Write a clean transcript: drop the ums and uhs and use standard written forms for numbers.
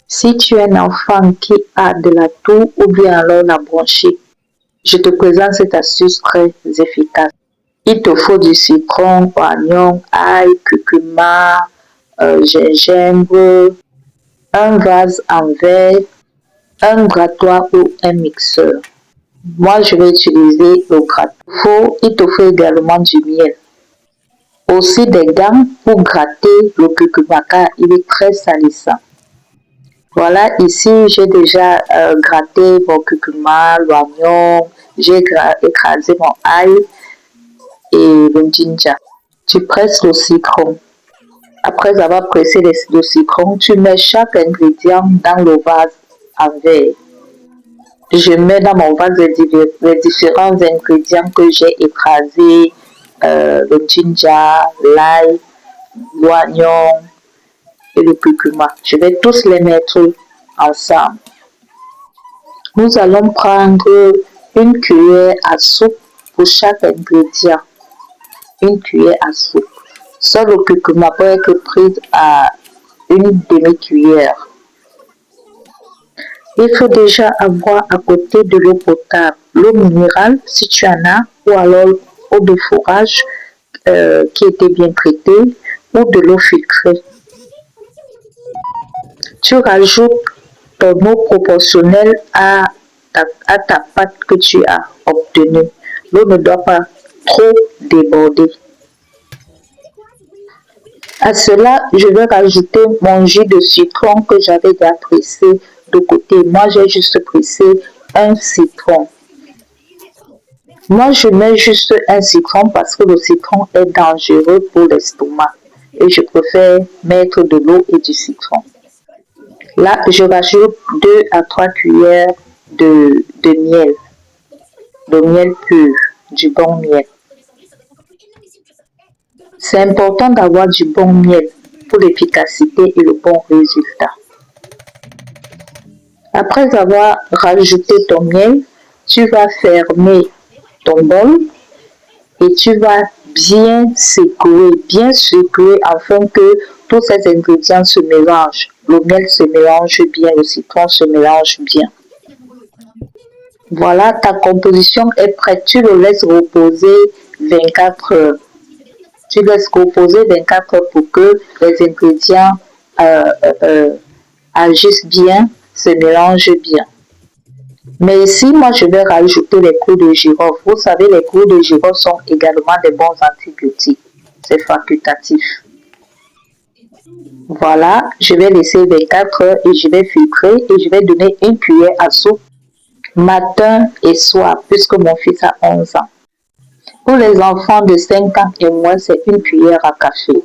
Si tu es un enfant qui a de la toux ou bien alors la bronchite, je te présente cette astuce très efficace. Il te faut du citron, oignon, ail, curcuma, gingembre, un vase en verre, un grattoir ou un mixeur. Moi, je vais utiliser le grattoir. Il te faut également du miel. Aussi des gants pour gratter le curcuma car il est très salissant. Voilà, ici j'ai déjà gratté mon curcuma, l'oignon, j'ai écrasé mon ail et le ginger. Tu presses le citron. Après avoir pressé le citron, tu mets chaque ingrédient dans le vase en verre. Je mets dans mon vase les différents ingrédients que j'ai écrasés, le ginger, l'ail, l'oignon et le curcuma. Je vais tous les mettre ensemble. Nous allons prendre une cuillère à soupe pour chaque ingrédient. Une cuillère à soupe. Seul le curcuma peut être pris à une demi-cuillère. Il faut déjà avoir à côté de l'eau potable, l'eau minérale si tu en as, ou alors eau de forage qui était bien traitée, ou de l'eau filtrée. Tu rajoutes ton eau proportionnelle à ta pâte que tu as obtenue. L'eau ne doit pas trop déborder. À cela, je vais rajouter mon jus de citron que j'avais déjà pressé de côté. Moi, j'ai juste pressé un citron. Moi, je mets juste un citron parce que le citron est dangereux pour l'estomac. Et je préfère mettre de l'eau et du citron. Là, je rajoute 2 à 3 cuillères de miel. De miel pur, du bon miel. C'est important d'avoir du bon miel pour l'efficacité et le bon résultat. Après avoir rajouté ton miel, tu vas fermer ton bol et tu vas bien secouer afin que tous ces ingrédients se mélangent. Le miel se mélange bien, le citron se mélange bien. Voilà, ta composition est prête. Tu le laisses reposer 24 heures. Tu laisses reposer 24 heures pour que les ingrédients agissent bien, se mélangent bien. Mais ici, moi, je vais rajouter les clous de girofle. Vous savez, les clous de girofle sont également des bons antibiotiques. C'est facultatif. Voilà, je vais laisser 24 heures et je vais filtrer et je vais donner une cuillère à soupe matin et soir puisque mon fils a 11 ans. Pour les enfants de 5 ans et moins, c'est une cuillère à café.